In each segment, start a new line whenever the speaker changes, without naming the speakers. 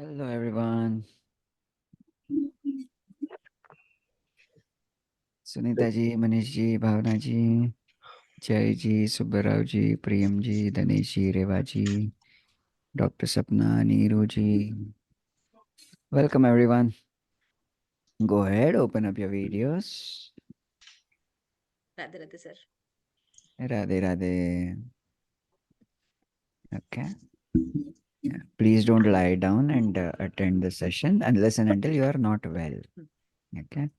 Hello everyone. Sunita ji, Manish ji, भावना जी, जय जी, सुब्बराव जी, प्रियम जी, धनेश जी, रेवा जी, doctor सपना, नीरू जी. Welcome everyone. Go ahead, open up your videos.
Radhe Radhe sir.
Radhe Radhe. Okay. Yeah. Please don't lie down and attend the session and listen until you are not well. Okay.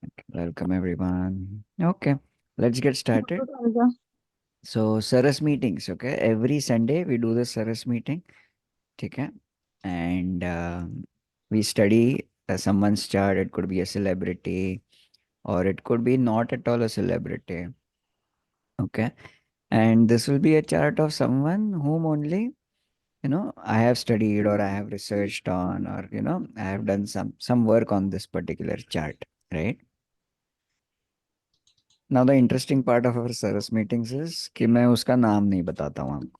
Okay. Welcome everyone. Okay. Let's get started. So, Saras meetings. Okay. Every Sunday we do the Saras meeting. Okay. And we study someone's chart. It could be a celebrity or it could be not at all a celebrity. Okay. And this will be a chart of someone whom only I have studied or I have researched on, or I have done some work on this particular chart, right? Now the interesting part of our service meetings is कि मैं उसका नाम नहीं बताता हूँ आपको,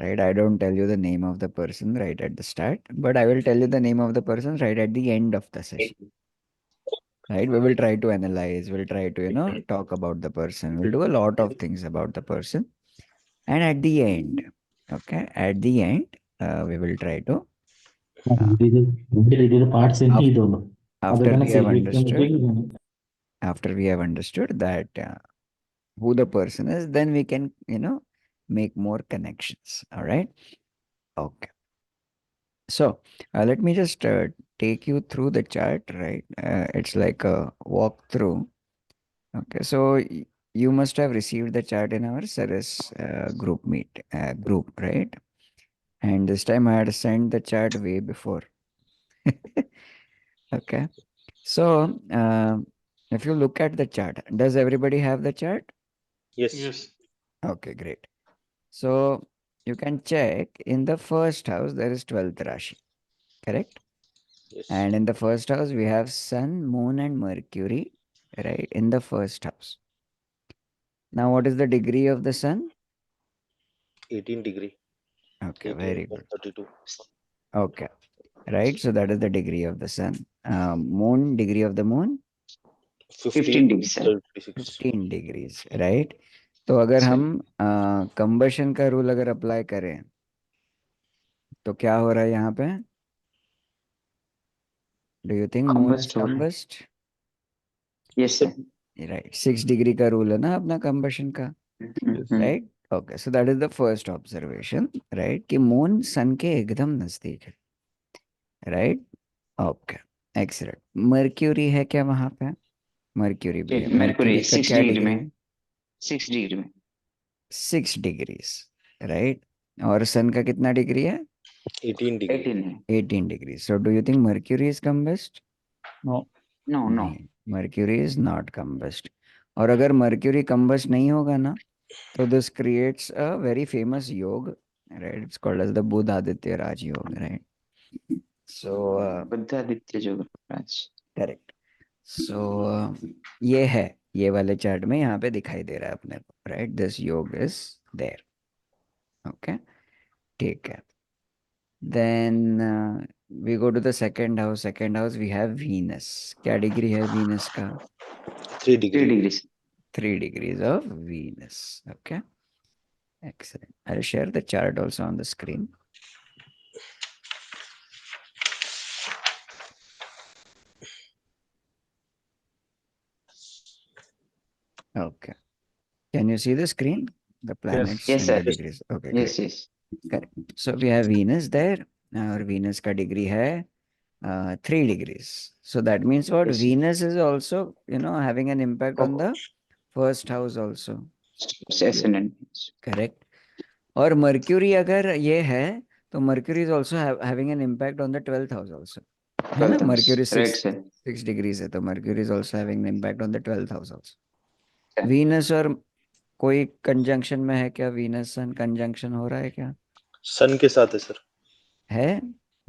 right? I don't tell you the name of the person right at the start, but I will tell you the name of the person right at the end of the session. Right, we will try to analyze, we'll try to talk about the person, we'll do a lot of things about the person, and at the end, okay, at the end, we will try to uh,
parts
after we have understood, after we have understood that who the person is, then we can make more connections. All right. Okay. So let me just take you through the chart, right? It's like a walkthrough. Okay, so you must have received the chart in our Saras group, right? And this time I had sent the chart way before. Okay, so if you look at the chart, does everybody have the chart?
Yes.
Okay, great. So you can check in the first house there is 12th Rashi, correct?
Yes.
And in the first house we have Sun, Moon, and Mercury, right? In the first house. Now, what is the degree of the Sun?
18 degree.
Okay,
18
very
plus
good.
32.
Okay, right. So that is the degree of the Sun. Moon, degree of the Moon?
15
degrees, sir.
36.
15 degrees, right? तो अगर
Sir.
हम combustion का rule अगर apply करें तो क्या हो रहा है यहाँ पे? Do you think moon is
Combust हो रहा है.
Combust?
Yes, sir.
Right, 6 degree का रूल है ना अपना कंबशन का, right? Okay, so that is the first observation, right, कि मून सन के एकदम नजदीक है, राइट? Okay, excellent. मर्क्यूरी है क्या वहां पे? मर्क्यूरी भी है.
Mercury
मर्क्यूरी का
6
क्या
डिग्री
डिग्री
में.
है?
6 डिग्री में.
6 डिग्रीज, राइट? और सन का कितना डिग्री है?
18 degree.
18 है.
18 degree. So do you think Mercury is combust?
No. No.
नहीं, मर्क्यूरी इज नॉट कंबस्ट. और अगर मर्क्यूरी कंबस्ट नहीं होगा ना, तो this creates a very famous yog, right? It's called as the Budh Aditya Raj yog, right? सो
बुद्धादित्य जो राज.
करेक्ट. सो ये है, ये वाले चार्ट में यहाँ पे दिखाई दे रहा है अपने को, right? This yog is there. Okay, ठीक है. Then we go to the second house. Second house we have Venus. क्या डिग्री है वीनस का?
3
3
degree.
degrees.
3 degrees of Venus. Okay, excellent. I'll share the chart also on the screen. Okay, can you see the screen, the planets
Yes,
and
sir.
the degrees? Okay,
Yes,
great.
yes.
Correct. So we have Venus there, और Venus का degree है 3 degrees. So that means what?
Yes.
Venus is also, having an impact on the first house also.
Ascendant.
Correct. और Mercury अगर ये है, तो Mercury is also having an impact on the 12th house also. है ना?
12th house.
Mercury
Right,
6
sir.
6 degrees है, तो Mercury is also having an impact on the 12th house also.
Sir.
Venus और कोई कंजंक्शन में है क्या? Venus सन conjunction हो रहा है क्या?
सन के साथ है सर.
है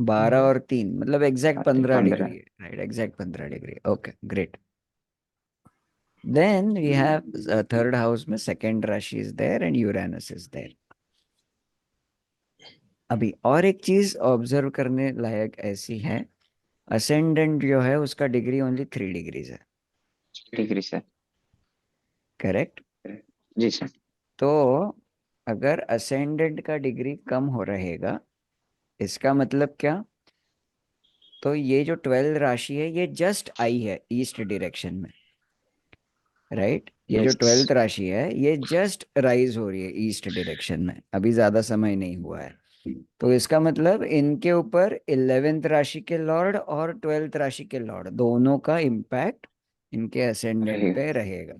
12 और 3, मतलब एग्जैक्ट 15
15.
डिग्री है, right? Exact 15 degree. Okay, great. Then we have third house में second rashi is there and Uranus is there. अभी और एक चीज ऑब्जर्व करने लायक ऐसी है, असेंडेंट जो है उसका डिग्री ओनली 3 डिग्रीज है,
डिग्री सर।
करेक्ट?
जी सर।
तो अगर असेंडेंट का डिग्री कम हो रहेगा, इसका मतलब क्या? तो ये जो 12 राशि है ये जस्ट आई है ईस्ट डायरेक्शन में, राइट? ये जो
Yes.
12th राशि है ये जस्ट राइज हो रही है ईस्ट डायरेक्शन में, अभी ज्यादा समय नहीं हुआ है। तो इसका मतलब इनके ऊपर 11th राशि के लॉर्ड और 12th राशि के लॉर्ड दोनों का इम्पैक्ट इनके असेंडेंट
रहेगा।
पे रहेगा,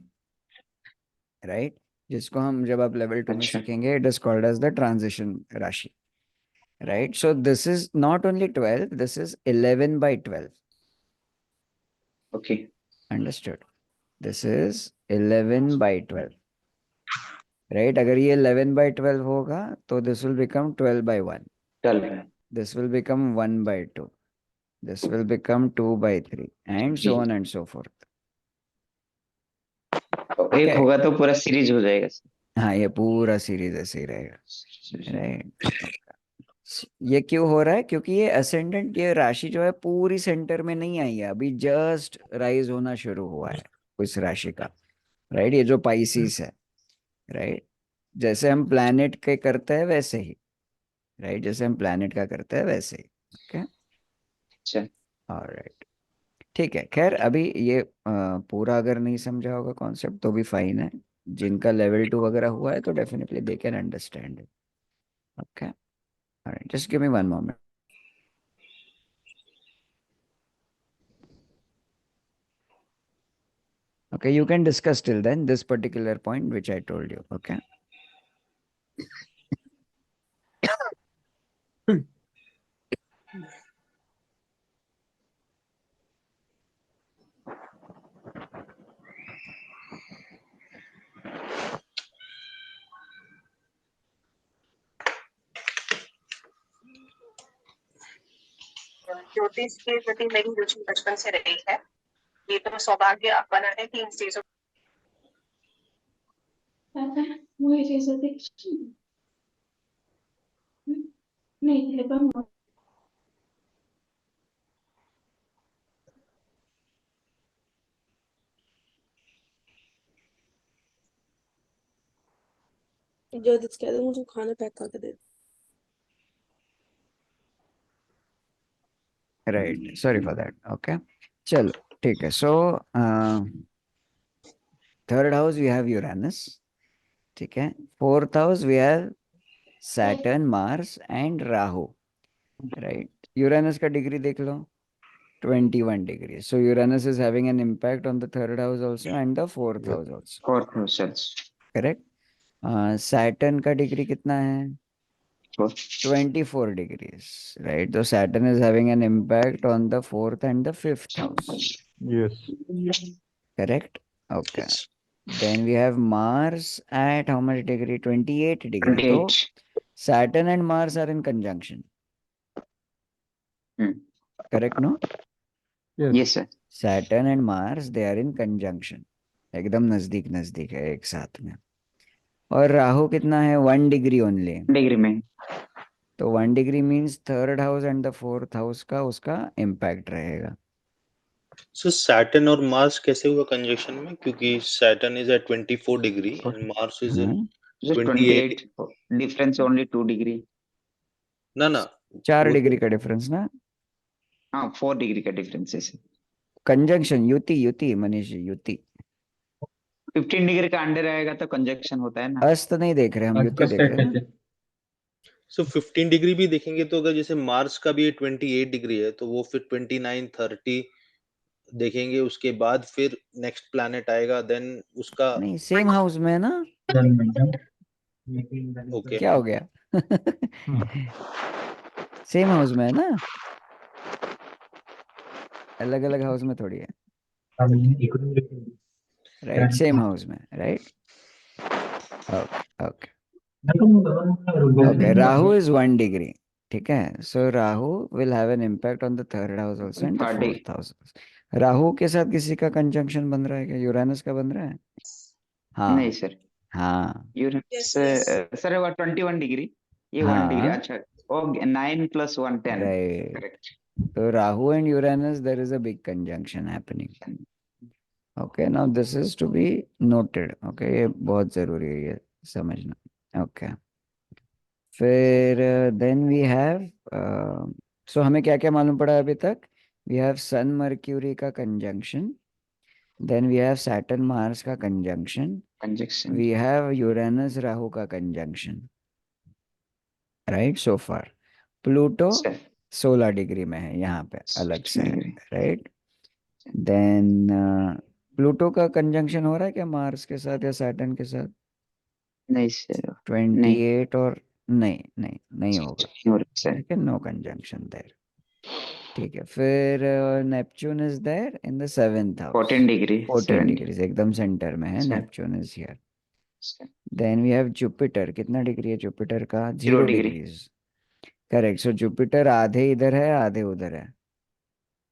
राइट? जिसको हम जब आप लेवल 2 में
अच्छा।
सीखेंगे, it is called as the transition rashi, right? So this is not only 12, this is 11/12,
okay.
Understood? This is 11/12, right? अगर ये 11/12 होगा तो दिस विल बिकम 12/1,
चल रहा है।
this will become 1/2, this will become 2/3, and so on and so forth.
तो
ठीक
एक
है?
होगा तो पूरा सीरीज हो जाएगा सर।
हाँ, ये पूरा सीरीज ऐसे ही रहेगा, राइट? ये क्यों हो रहा है? क्योंकि ये असेंडेंट, ये राशि जो है पूरी सेंटर में नहीं आई है, अभी जस्ट राइज होना शुरू हुआ है उस राशि का, राइट? ये जो पाइसिस है, राइट? जैसे हम प्लैनेट के करते हैं वैसे ही, राइट? जैसे हम प्लैनेट का करते हैं वैसे ही, ओके?
अच्छा।
ऑलराइट, ठीक है। खैर अभी ये पूरा अगर नहीं समझा होगा कॉन्सेप्ट तो भी फाइन है, जिनका लेवल 2 वगैरह हुआ है तो definitely they can understand it, okay? Alright, just give me one moment. Okay, you can discuss till then this particular point which I told you, okay?
ज्योतिष के प्रति मेरी रुचि बचपन से रही है। ये तो सौभाग्य अब बना है 3 स्टेजों।
ज्योतिष कह दो मुझे खाना पैक करके दे।
Right, sorry for that, okay? चलो ठीक है। So third house we have Uranus, ठीक है? Fourth house we have Saturn, Mars and Rahu, right? Uranus का डिग्री देख लो, 21 degree. So Uranus is having an impact on the third house also and the fourth house also,
fourth sir.
Correct? Saturn का degree कितना है? 24 degrees, right? So Saturn is having an impact on the 4th and the 5th house,
Yes.
correct? Okay. Then we have Mars at how much degree? 28 degree. So
28।
Saturn and Mars are in conjunction, correct? No?
Yes.
Yes sir.
Saturn and Mars, they are in conjunction, एकदम नजदीक नजदीक है एक साथ में। और राहु कितना है? 1 डिग्री ओनली।
डिग्री में।
तो 1 degree means third house and the fourth house का उसका इम्पैक्ट रहेगा।
सो सैटर्न और मार्स कैसे हुआ कंजक्शन में? क्योंकि Saturn is at 24 degree and Mars is in 28।
28 difference only 2 degree.
ना ना
4
वो
डिग्री का डिफरेंस ना,
हाँ 4 डिग्री का डिफरेंस है सर।
कंजंक्शन, युति युति मनीष जी, युति।
15 डिग्री का अंडर आएगा तो कंजक्शन होता है ना।
अस्त नहीं देख रहे हम, युति देख रहे हैं ना।
सो 15 डिग्री भी देखेंगे तो अगर जैसे मार्स का भी 28 डिग्री है तो वो फिर 29 30 देखेंगे, उसके बाद फिर नेक्स्ट प्लैनेट आएगा, देन उसका
नहीं, सेम हाउस में है ना।
ओके।
क्या हो गया? सेम हाउस में है ना, अलग अलग हाउस में थोड़ी है, राइट? सेम हाउस में, right? Okay okay okay. Rahu is 1 degree, ठीक है? So Rahu will have an impact on the third house also and the
Third degree।
Fourth house. Rahu के साथ किसी का कंजंक्शन बन रहा है क्या? यूरेनस का बन रहा है?
नहीं
हाँ
सर।
हाँ
यूरेनस
Yes, yes.
सर वो 21 डिग्री, ये 1 डिग्री।
हाँ,
अच्छा Oh, 9 plus 1, 10.
Right.
Correct.
So Rahu and Uranus, there is a big conjunction happening. Okay, now this is to be noted. Okay, ये बहुत जरूरी है ये समझना. Okay. फिर then we have so हमें क्या क्या मालूम पड़ा अभी तक? We have Sun Mercury का conjunction. Then we have Saturn Mars का conjunction.
Conjunction.
We have Uranus Rahu का conjunction. Right, so far. Pluto
Sir,
16 degree में है यहाँ पे अलग से है.
degree.
Right. Then प्लूटो का कंजंक्शन हो रहा है क्या मार्स के साथ या सैटर्न के साथ?
नहीं सर.
28 और नहीं होगा.
सर.
ठीक है, नो कंजंक्शन देयर. ठीक है, फिर Neptune is there in the 7th house.
14 degree.
14 degrees एकदम सेंटर में है.
Sir.
Neptune is here.
Sir.
Then we have Jupiter. कितना डिग्री है जुपिटर का? 0
0 degree.
Degrees. Correct. So Jupiter आधे इधर है आधे उधर है.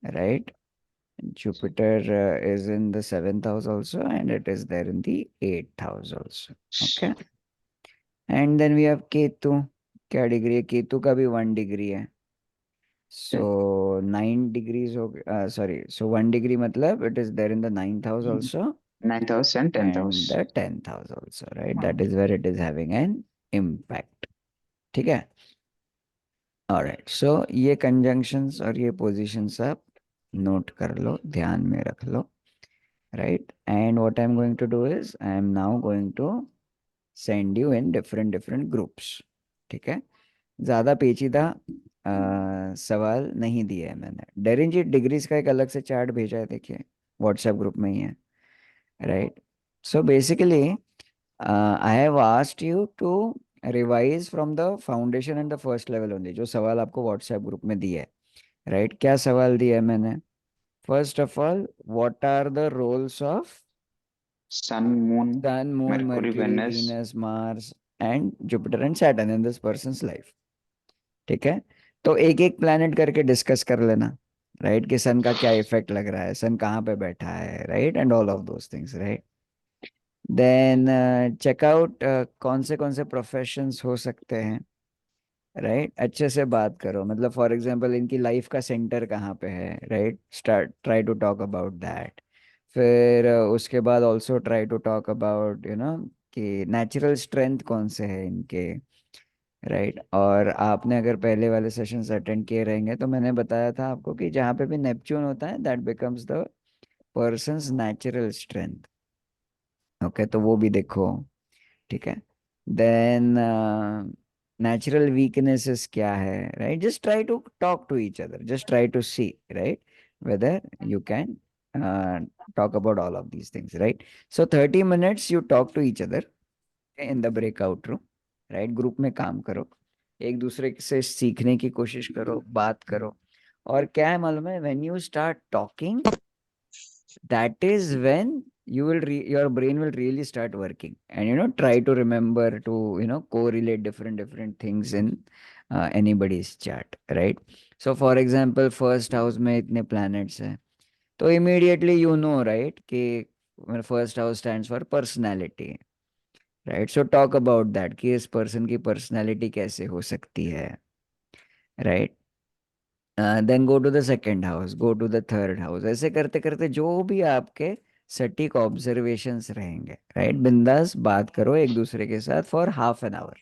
Right. Jupiter is in the 7th house also, and it is there in the 8th house also. Okay. And then we have Ketu. क्या डिग्री है? केतु का भी 1 डिग्री है. So 9 degrees हो sorry. So 1 degree मतलब it is there in the 9th house also.
9th house and 10th
And
house.
the 10th house also, right? That is where it is having an impact. ठीक है. Alright. So ये conjunctions और ये positions आप note कर लो, ध्यान में रख लो. Right. And what I'm going to do is I am now going to send you in different groups. ठीक है. ज़्यादा पेचीदा सवाल नहीं दिए है मैंने. डेरिंजी डिग्रीज का एक अलग से चार्ट भेजा है, देखिए व्हाट्सएप ग्रुप में ही है. Right. So basically I have asked you to revise from the foundation and the first level only. जो सवाल आपको व्हाट्सएप ग्रुप में दिए है. राइट. क्या सवाल दिया है मैंने? First of all, what are the roles of
Sun, Moon,
Mercury, Venus, Mars, and Jupiter and Saturn in this person's life? ठीक है. तो एक एक प्लैनेट करके डिस्कस कर लेना. राइट. कि सन का क्या इफेक्ट लग रहा है, सन कहाँ पे बैठा है. Right. And all of those things. Right. Then check out कौन से प्रोफेशंस हो सकते हैं. राइट. अच्छे से बात करो. मतलब फॉर एग्जांपल इनकी लाइफ का सेंटर कहाँ पे है. Right. Start try to talk about that. फिर उसके बाद also try to talk about कि नेचुरल स्ट्रेंथ कौन से है इनके. राइट. और आपने अगर पहले वाले सेशंस अटेंड किए रहेंगे तो मैंने बताया था आपको कि जहाँ पे भी नेपच्यून होता है that becomes the persons natural strength. Okay. तो वो भी देखो. ठीक है. देन natural weaknesses क्या है. right. Just try to talk to each other. Just try to see, right, whether you can talk about all of these things. Right. So 30 minutes you talk to each other in the breakout room. right. Group में काम करो. एक दूसरे से सीखने की कोशिश करो. बात करो. और क्या है मालूम है? when you start talking, that is when your brain will really start working, and try to remember to correlate different things in anybody's chart. Right. So for example, first house में इतने planets हैं, तो immediately right कि first house stands for personality. Right. So talk about that कि इस person की personality कैसे हो सकती है. Right. Then go to the second house, go to the third house. ऐसे करते करते जो भी आपके सटीक ऑब्जर्वेशंस रहेंगे. राइट. बिंदास बात करो एक दूसरे के साथ for half an hour.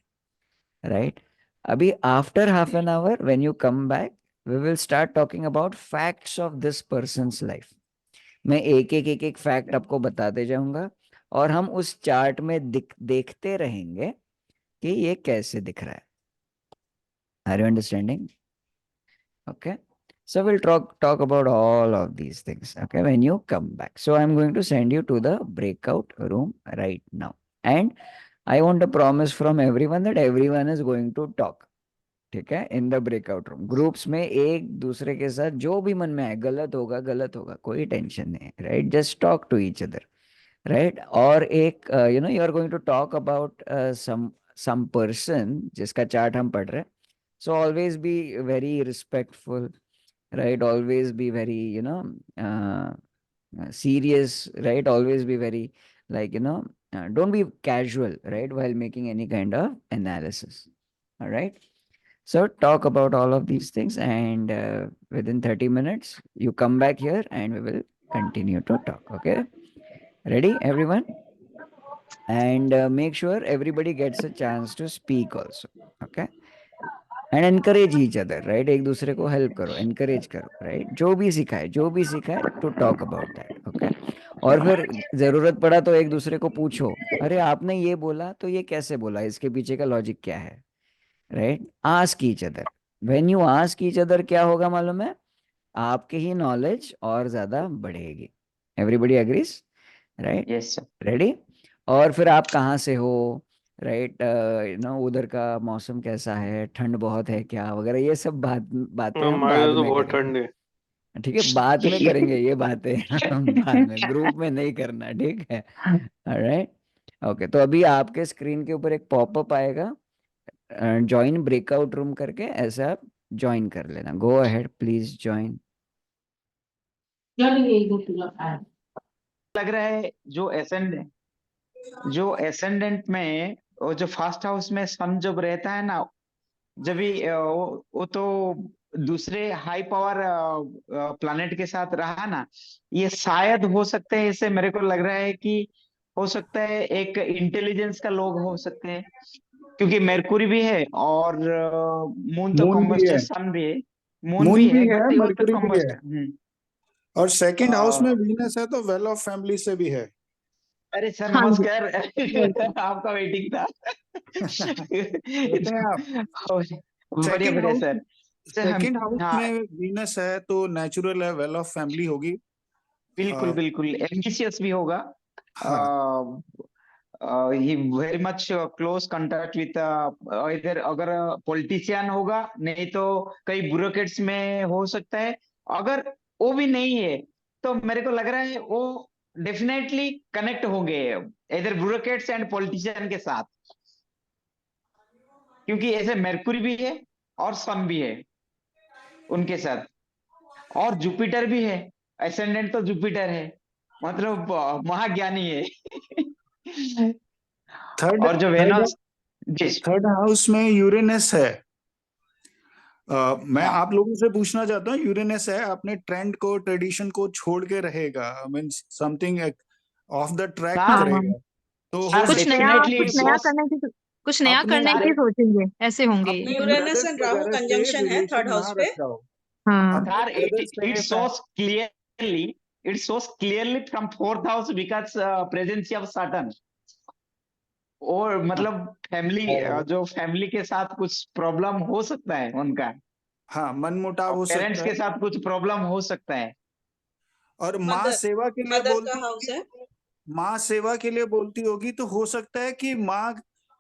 Right. अभी after half an hour when you come back we will start talking about facts of this person's life. मैं एक फैक्ट आपको बताते जाऊंगा और हम उस चार्ट में देखते रहेंगे कि ये कैसे दिख रहा है. Are you understanding? Okay. So we'll talk about all of these things, okay, when you come back. So I'm going to send you to the breakout room right now. And I want a promise from everyone that everyone is going to talk. ठीक है. In the breakout room. Groups में एक दूसरे के साथ जो भी मन में आए, गलत होगा, कोई टेंशन नहीं. Right. Just talk to each other. Right. और एक you are going to talk about some person जिसका चार्ट हम पढ़ रहे हैं. So always be very respectful. Right. Always be very serious. Right. Always be very don't be casual, right, while making any kind of analysis. All right. So talk about all of these things, and within 30 minutes, you come back here and we will continue to talk. Okay? Ready, everyone? And make sure everybody gets a chance to speak also. Okay? And encourage each other, right? एक दूसरे को help करो, encourage करो, right? जो भी सिखाए to talk about that. Okay? और फिर जरूरत पड़ा तो एक दूसरे को पूछो, अरे आपने ये बोला तो ये कैसे बोला, इसके पीछे का लॉजिक क्या है, right? Ask each other. When you ask each other, क्या होगा मालूम है? आपकी ही नॉलेज और ज्यादा बढ़ेगी। Everybody agrees, right?
Yes sir.
Ready? और फिर आप कहाँ से हो, राइट? उधर का मौसम कैसा है, ठंड बहुत है क्या, वगैरह ये सब बातें हम
हमारे
बाद
यहाँ तो
में
बहुत
करेंगे।
ठंड है।
ठीक है, बाद में करेंगे ये बातें हम बाद में, ग्रुप में नहीं करना, ठीक है? राइट? ओके, तो अभी आपके स्क्रीन के ऊपर एक पॉपअप आएगा, ज्वाइन ब्रेकआउट रूम करके, ऐसे आप ज्वाइन कर लेना। Go ahead, please join.
लग रहा है जो एसेंडेंट में, वो जो फर्स्ट हाउस में सन जब रहता है ना, जब भी वो तो दूसरे हाई पावर प्लैनेट के साथ रहा ना, ये शायद हो सकता है, इससे मेरे को लग रहा है कि हो सकता है एक इंटेलिजेंस का लोग हो सकते हैं, क्योंकि मेरकुरी भी है और मून तो
मून भी
कॉम्बस्टर,
है,
सन भी है, मून भी है, बट अर्थ
मरकरी भी है,
कॉम्बस्टर।
और सेकंड हाउस में वीनस है तो वेल ऑफ फैमिली से भी है।
अरे सर
हाँ जी,
नमस्कार।
बिल्कुल।
आपका वेटिंग था।
कहते हैं आप
बढ़िया
सेकंड
बढ़िया
हाउस,
सर। सर हम,
सेकंड हाउस
हाँ
में वीनस है तो नेचुरल है, वेल ऑफ फैमिली होगी।
बिल्कुल बिल्कुल, एम्बिशियस भी होगा।
हाँ,
he very much close contact with, इधर अगर पॉलिटिशियन होगा, नहीं तो कई ब्यूरोक्रेट्स में हो सकता है। अगर वो भी नहीं है तो मेरे को लग रहा है वो डेफिनेटली कनेक्ट होंगे इधर ब्यूरोक्रेट्स एंड पॉलिटिशियन के साथ, क्योंकि ऐसे मेरकुरी भी है और सन भी है उनके साथ, और जुपिटर भी है। एसेंडेंट तो जुपिटर है, मतलब महाज्ञानी है।
थर्ड
और जो
थर्ड
वेनस, जी
थर्ड हाउस में यूरेनस है। मैं
हाँ
आप लोगों से पूछना चाहता हूँ, यूरेनस है, अपने ट्रेंड को, ट्रेडिशन को छोड़ के रहेगा, means something of the track
हाँ
हाँ,
करेगा, तो हो
हाँ,
कुछ
सकता
नया
है
डेफिनेटली
अपने
इट्स सो,
कुछ नया
अपने
करने की
सर
सोचेंगे, ऐसे होंगे ये।
अपने
यूरेनस
ब्रदर्स
एंड राहु
वगैरह से
कंजंक्शन है थर्ड
रिलेशन
हाउस
ना
पे।
रखता हो,
हाँ
अपने
इट
ब्रदर्स
इट
से
shows clearly, it shows clearly from fourth house because presence of Saturn, और मतलब फैमिली, जो फैमिली के साथ कुछ प्रॉब्लम हो सकता है उनका,
हाँ, मनमुटाव
और
हो
पेरेंट्स
सकता
के
है।
साथ कुछ प्रॉब्लम हो सकता है।
और माँ
मदर
सेवा के लिए
मदर का
बोलती
हाउस है।
होगी, माँ सेवा के लिए बोलती होगी, तो हो सकता है कि माँ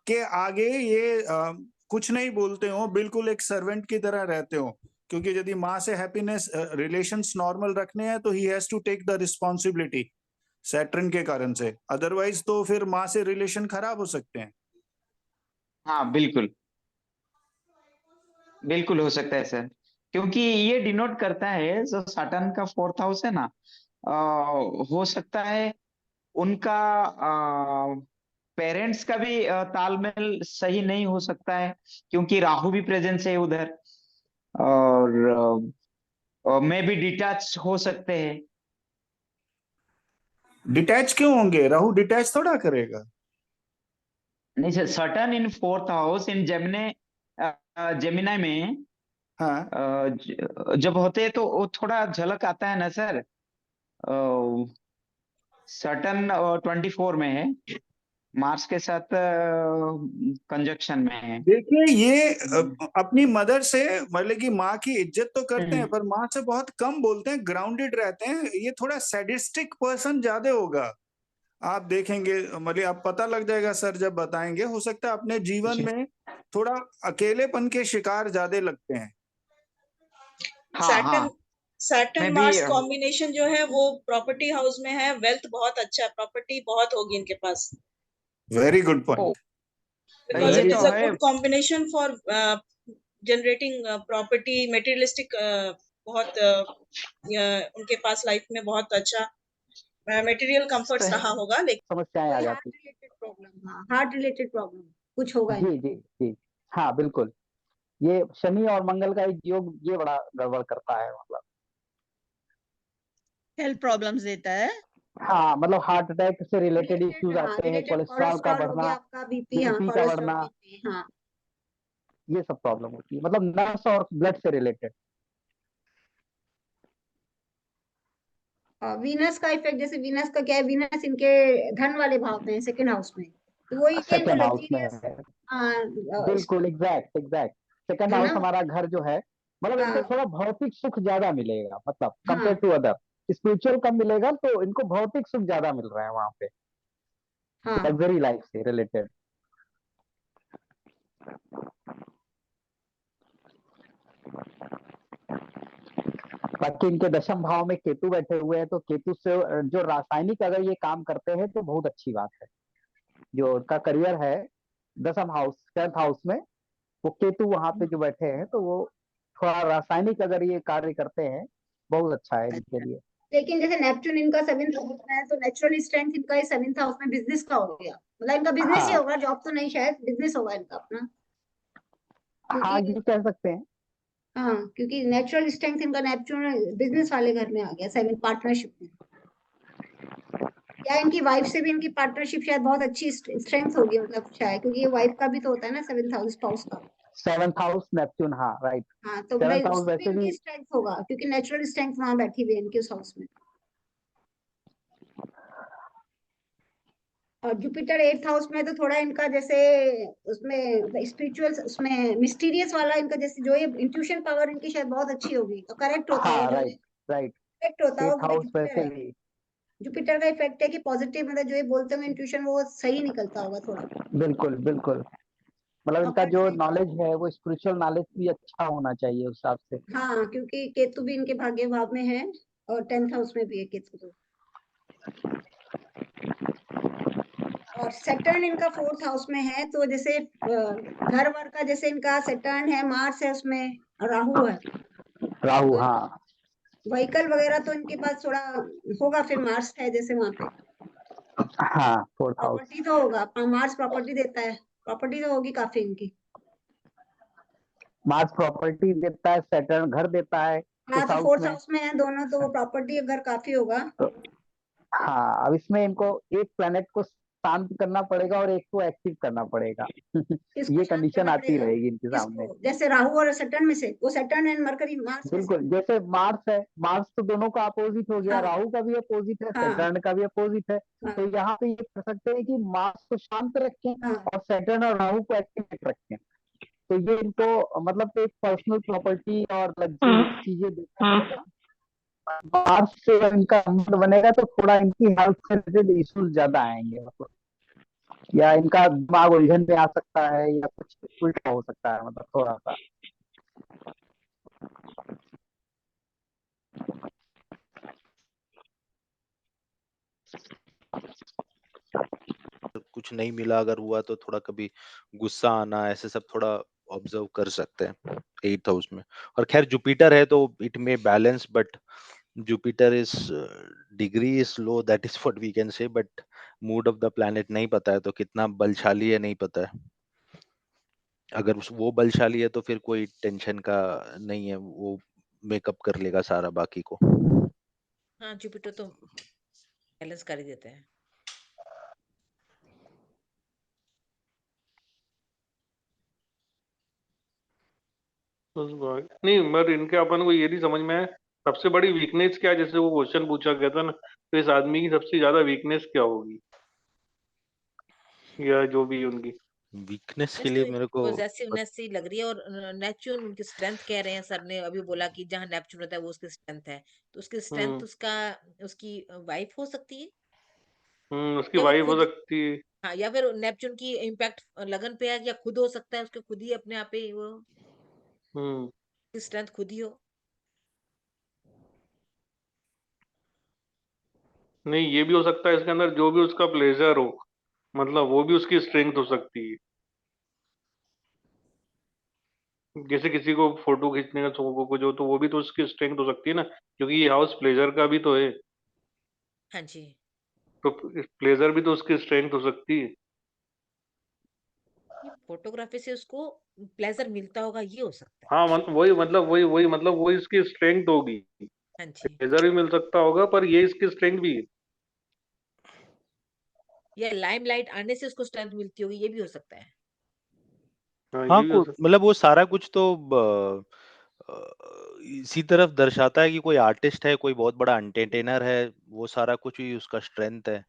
के आगे ये कुछ नहीं बोलते हो, बिल्कुल एक सर्वेंट की तरह रहते हो, क्योंकि यदि माँ से हैप्पीनेस रिलेशंस नॉर्मल रखने हैं तो ही has to take the responsibility Saturn के कारण से, अदरवाइज तो फिर माँ से रिलेशन खराब हो सकते हैं।
हाँ बिल्कुल बिल्कुल हो सकता है सर, क्योंकि ये डिनोट करता है जो सैटर्न का फोर्थ हाउस है ना, हो सकता है उनका पेरेंट्स का भी तालमेल सही नहीं हो सकता है, क्योंकि राहु भी प्रेजेंस है उधर, और मे भी डिटैच हो सकते हैं।
डिटैच क्यों होंगे? राहु डिटैच थोड़ा करेगा।
नहीं sir, Saturn in fourth house in Gemini, Gemini में
हाँ,
जब होते हैं तो वो थोड़ा झलक आता है ना सर। सैटर्न 24 में है, मार्स के साथ कंजक्शन में है।
देखिए ये अपनी मदर से, मतलब कि माँ की इज्जत तो करते हैं
हम्म,
पर माँ से बहुत कम बोलते हैं, ग्राउंडेड रहते हैं, ये थोड़ा सैडिस्टिक पर्सन ज्यादा होगा। आप देखेंगे, मतलब आप पता लग जाएगा सर जब बताएंगे, हो सकता है अपने जीवन
जी।
में थोड़ा अकेलेपन के शिकार ज्यादा लगते हैं।
हाँ
सैटर्न
हाँ,
सैटर्न
मैं भी
मार्स कॉम्बिनेशन जो है वो प्रॉपर्टी हाउस में है, वेल्थ बहुत अच्छा है, प्रॉपर्टी बहुत होगी इनके पास,
very good
oh,
point,
because
ये
इट
वेरी
इज
तो
अ
है।
Good combination for generating property, materialistic, बहुत उनके पास लाइफ में बहुत अच्छा मटेरियल कंफर्ट्स रहा होगा, लेकिन
समस्याएं आ
कोई
जाती
हार्ट रिलेटेड प्रॉब्लम, हाँ हार्ट रिलेटेड प्रॉब्लम कुछ होगा
जी
इनको।
जी जी, हाँ बिल्कुल।
ये शनि और मंगल का एक योग ये बड़ा गड़बड़ करता है, मतलब
हेल्थ प्रॉब्लम्स देता है।
हाँ, मतलब हार्ट अटैक से रिलेटेड इश्यूज
हाँ
आते हैं,
रिलेटेड
कोलेस्ट्रॉल का
कोलेस्ट्रॉल हो
बढ़ना,
गया आपका, बीपी, हाँ
बीपी का
कोलेस्ट्रॉल,
बढ़ना,
बीपी, हाँ।
ये सब प्रॉब्लम होती है, मतलब नर्व्स और ब्लड से रिलेटेड।
वीनस का इफेक्ट, जैसे वीनस का क्या है, वीनस इनके धन वाले भाव में है, सेकंड हाउस में, तो वो ये इनको
सेकेंड हाउस में
लग्जरियस,
है, बिल्कुल एग्जैक्ट एग्जैक्ट। सेकेंड
है
हाउस
ना।
हमारा घर जो है, मतलब इनको
हाँ
थोड़ा भौतिक सुख ज्यादा मिलेगा, मतलब
हाँ
कंपेयर टू अदर। स्पिरिचुअल कम मिलेगा, तो इनको भौतिक सुख ज्यादा मिल रहा है वहां पे,
हाँ
लग्जरी लाइफ से रिलेटेड। बाकी इनके दशम भाव में केतु बैठे हुए हैं, तो केतु से जो रासायनिक अगर ये काम करते हैं तो बहुत अच्छी बात है। जो उनका करियर है दशम हाउस 10th हाउस में, वो केतु वहां पे जो बैठे हैं, तो वो थोड़ा रासायनिक अगर ये कार्य करते हैं, बहुत अच्छा है इनके लिए।
लेकिन जैसे नेपच्यून इनका 7th हाउस में है, तो नेचुरल स्ट्रेंथ इनका 7th हाउस में बिजनेस का हो गया, मतलब इनका बिजनेस ही
हाँ
होगा, जॉब तो नहीं, शायद बिजनेस होगा इनका अपना,
हाँ,
क्योंकि
ये कह सकते हैं।
हाँ क्योंकि नेचुरल स्ट्रेंथ इनका नेपच्यून बिजनेस वाले घर में आ गया, 7 पार्टनरशिप में, या इनकी वाइफ से भी इनकी पार्टनरशिप शायद बहुत अच्छी स्ट्रेंथ होगी, मतलब शायद, क्योंकि ये वाइफ का भी तो होता है ना 7th हाउस, स्पाउस का।
7th हाउस नेपच्यून, हाँ राइट।
हाँ तो
7th हाउस
उससे भी
वैसे भी
इनकी स्ट्रेंथ होगा, क्योंकि नेचुरल स्ट्रेंथ वहां बैठी हुई है इनके उस हाउस में। और जुपिटर 8th हाउस में, तो थोड़ा इनका जैसे उसमें स्पिरिचुअल, उसमें मिस्टीरियस वाला इनका, जैसे जो ये इंट्यूशन पावर इनकी शायद बहुत अच्छी होगी, तो करेक्ट होता है
हाँ
जो
राइट राइट।
करेक्ट होता है,
8th
वो
हाउस
जुपिटर
वैसे
है।
भी
जुपिटर का इफेक्ट है कि पॉजिटिव, मतलब जो ये बोलते हैं इंट्यूशन, वो सही निकलता होगा थोड़ा।
बिल्कुल बिल्कुल, मतलब इनका
ऑकल्ट
जो
साइड,
नॉलेज है वो स्पिरिचुअल नॉलेज भी अच्छा होना चाहिए उस हिसाब से।
हाँ क्योंकि केतु भी इनके भाग्य भाव में है, और 10th हाउस में भी है केतु तो। और सेटर्न इनका 4th हाउस में है, तो जैसे घर वर का, जैसे इनका सेटर्न है, मार्स है उसमें, और राहु है,
राहु,
तो
हाँ
व्हीकल वगैरह तो इनके पास थोड़ा होगा, फिर मार्स है जैसे वहां पे,
हाँ 4th हाउस।
प्रॉपर्टी तो होगा, मार्स प्रॉपर्टी देता है, प्रॉपर्टी तो होगी काफी इनकी।
मार्स प्रॉपर्टी देता है, सैटर्न घर देता है
हाँ
उस
तो
हाउस
4th
में।
हाउस में है दोनों, तो वो प्रॉपर्टी अगर काफी होगा।
तो हाँ, अब इसमें इनको एक प्लेनेट को शांत करना पड़ेगा और एक को एक्टिव करना पड़ेगा।
किसको
ये
शांत
कंडीशन
करना
आती
पड़ेगा,
रहेगी इनके सामने।
किसको, जैसे राहु और सैटर्न में से, वो सैटर्न एंड मरकरी, मार्स में से।
बिल्कुल, जैसे मार्स है, मार्स तो दोनों का अपोजिट हो गया,
हाँ
राहु का भी अपोजिट है,
हाँ
सैटर्न का भी अपोजिट है।
हाँ
तो यहाँ पे ये कर सकते हैं कि मार्स को शांत रखें
हाँ
और सैटर्न और राहु को एक्टिवेट रखें। तो ये इनको मतलब एक पर्सनल प्रॉपर्टी और लग्जरी चीजें देता है। मार्स से जब इनका संबंध बनेगा, तो थोड़ा इनकी हेल्थ से रिलेटेड इश्यूज ज्यादा आएंगे, मतलब या इनका दिमाग उलझन में आ सकता है, या कुछ उल्टा हो सकता है, मतलब थोड़ा सा।
कुछ नहीं मिला अगर हुआ तो थोड़ा कभी गुस्सा आना, ऐसे सब थोड़ा ऑब्जर्व कर सकते हैं 8th हाउस में। और खैर जुपिटर है तो it may balance, but Jupiter is degree is low, that is what we can say, but mood of the planet नहीं पता है, तो कितना बलशाली है नहीं पता है। अगर वो बलशाली है तो फिर कोई टेंशन का नहीं है, वो मेकअप कर लेगा सारा बाकी को।
हाँ जुपिटर तो बैलेंस कर ही देते हैं।
नहीं, मगर इनके अपन को ये नहीं समझ में है सबसे बड़ी वीकनेस क्या है। जैसे वो क्वेश्चन पूछा गया था ना, तो इस आदमी की सबसे ज्यादा वीकनेस क्या होगी, या जो भी उनकी
वीकनेस के
बस तो
लिए मेरे को
पॉजेसिवनेस सी लग रही है, और नेपच्यून उनकी स्ट्रेंथ कह रहे हैं, सर ने अभी बोला कि जहाँ नेपच्यून होता है वो उसकी स्ट्रेंथ है, तो उसकी स्ट्रेंथ उसका उसकी वाइफ हो सकती है,
उसकी
या वो
वाइफ हो
खुद,
सकती है।
हाँ, या फिर नेपच्यून की इम्पैक्ट लगन पे है, या खुद हो सकता है उसके खुद ही अपने आप ही वो
हम्म
स्ट्रेंथ खुद ही हो।
नहीं, ये भी हो सकता है इसके अंदर जो भी उसका प्लेजर हो, मतलब वो भी उसकी स्ट्रेंथ हो सकती है। जैसे किसी को फोटो खींचने का शौक हो कुछ हो, तो वो भी तो उसकी स्ट्रेंथ हो सकती है ना, क्योंकि ये हाउस प्लेजर का भी तो है।
हाँ जी।
तो प्लेजर भी तो उसकी स्ट्रेंथ हो सकती है।
फोटोग्राफी से उसको प्लेजर मिलता होगा, ये हो सकता है।
हाँ वही इसकी स्ट्रेंथ होगी।
हाँ जी।
प्लेजर भी मिल सकता होगा, पर ये इसकी स्ट्रेंथ भी है।
या लाइमलाइट आने से उसको स्ट्रेंथ मिलती होगी, ये भी हो सकता है।
हाँ,
ये भी हो सकता
मतलब वो सारा कुछ तो इसी तरफ दर्शाता है कि कोई आर्टिस्ट है, कोई बहुत बड़ा एंटरटेनर है, वो सारा कुछ ही उसका स्ट्रेंथ है।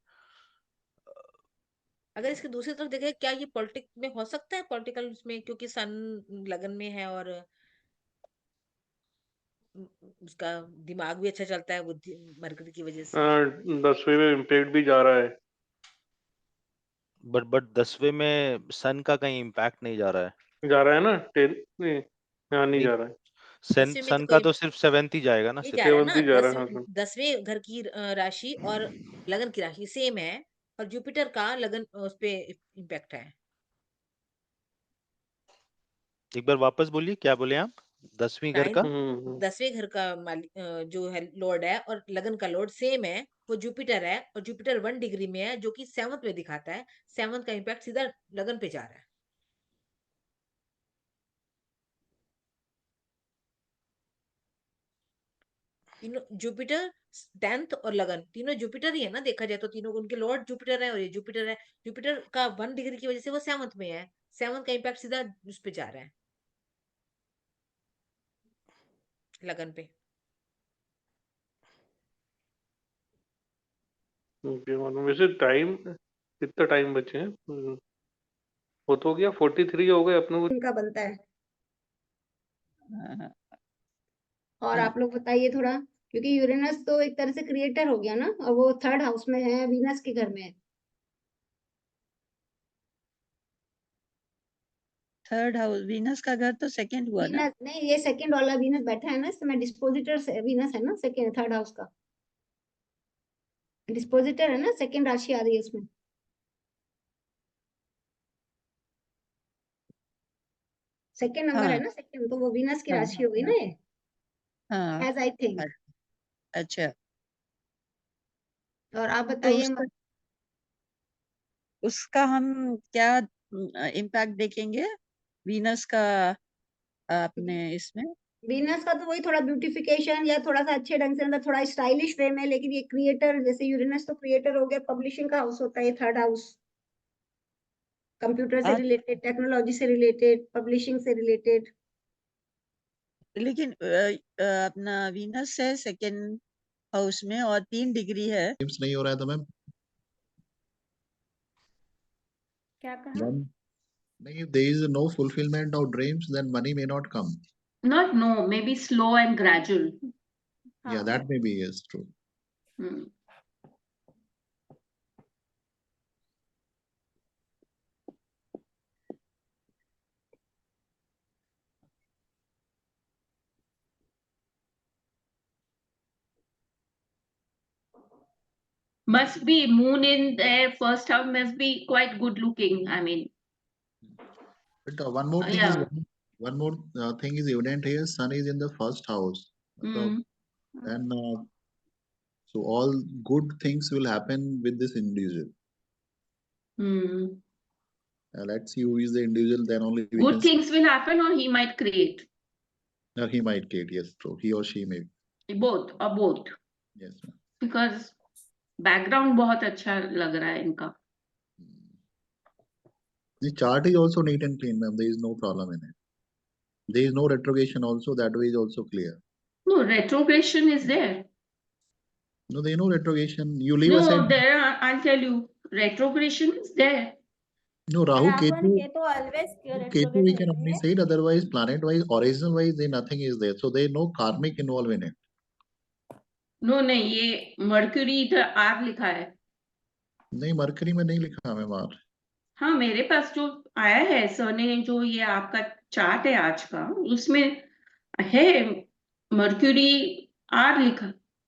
अगर इसकी दूसरी तरफ देखें, क्या ये पॉलिटिक्स में हो सकता है, पॉलिटिकल में, क्योंकि सन लगन में है और उसका दिमाग भी अच्छा चलता है बुद्धि मरकरी की वजह से।
10वें में इम्पैक्ट भी जा रहा है।
बट 10वें में सन का कहीं इम्पैक्ट नहीं जा रहा है।
जा रहा है ना, 10 नहीं, यहाँ नहीं
नहीं,
जा रहा है।
सन
10वें में
सन
तो
का
कोई
तो सिर्फ 7th ही जाएगा ना,
नहीं
सिर्फ
जा रहा है ना।
7th ही जा रहा है। हाँ
10वें घर की राशि और लगन की राशि सेम है, और जुपिटर का लगन उस पे इम्पैक्ट है।
एक बार वापस बोलिए, क्या बोले आप? 10वीं घर का
10वें घर का जो है लॉर्ड है, और लगन का लॉर्ड सेम है, वो जुपिटर है, और जुपिटर 1 डिग्री में है, जो कि 7th में दिखाता है। 7th का इम्पैक्ट सीधा लगन पे जा रहा है। तीनों जुपिटर 10th और लगन तीनों जुपिटर ही है ना, देखा जाए तो तीनों उनके लॉर्ड जुपिटर है, और ये जुपिटर है। जुपिटर का 1 डिग्री की वजह से वो 7th में है। 7th का इम्पैक्ट सीधा उस पे जा रहा है, लगन पे।
वैसे टाइम कितना टाइम बचे हैं? वो तो हो गया 43 हो गए अपने को।
इनका बनता है। और आप लोग बताइए थोड़ा, क्योंकि यूरेनस तो एक तरह से क्रिएटर हो गया ना, और वो 3rd हाउस में है, वीनस के घर में है।
3rd हाउस, वीनस का घर तो 2nd हुआ ना।
वीनस नहीं, ये 2nd वाला वीनस बैठा है ना, इस समय डिस्पोजिटर से वीनस है ना, 3rd हाउस का डिस्पोजिटर है ना, 2nd राशि आ रही है इसमें। 2nd नंबर है
हाँ
ना, 2nd, तो वो वीनस की
हाँ
राशि हो गई ना ये,
हाँ।
As I think.
अच्छा,
और आप
तो
बताइए।
उसका हम क्या इम्पैक्ट देखेंगे वीनस का अपने इसमें?
वीनस का तो वही थोड़ा ब्यूटिफिकेशन, या थोड़ा सा अच्छे ढंग से, मतलब थोड़ा स्टाइलिश वे में, लेकिन ये क्रिएटर, जैसे यूरेनस तो क्रिएटर हो गया, पब्लिशिंग का हाउस होता है ये 3rd हाउस, कंप्यूटर से
हाँ,
रिलेटेड, टेक्नोलॉजी से रिलेटेड, पब्लिशिंग से रिलेटेड।
लेकिन अपना वीनस है 2nd हाउस में और 3 डिग्री है।
नहीं हो रहा है तो मैम
क्या कहा?
नहीं, if there is no fulfillment of dreams, then money may not come.
Not no, maybe slow and gradual.
Yeah, that may be is true.
Must be moon in their first house must be quite good looking. I mean,
But one more thing
yeah.
is one more thing is evident here. Sun is in the 1st house. So then, so all good things will happen with this individual. Let's see who is the individual. Then only we
Good
can.
things will happen, or he might create.
Or he might create. Yes, true. He or she may.
Both or both.
Yes, ma'am.
Because background बहुत अच्छा लग रहा है इनका.
The chart is also neat and clean, ma'am. There is no problem in it. There is no retrogression also. That way is also clear.
No, retrogression is there.
No, there is no retrogression. You leave
No,
aside.
there are, I'll tell you, retrogression is there.
No, Rahu, Ketu,
always
Ketu we can only say it. Otherwise, planet-wise, original-wise, there nothing is there. So there is no karmic involved in it.
No, नहीं ये mercury इधर are लिखा है.
नहीं, mercury में नहीं लिखा है मार.
हाँ, मेरे पास जो आया है सर ने, जो ये आपका चार्ट है आज का, उसमें है मर्क्यूरी आर लिखा.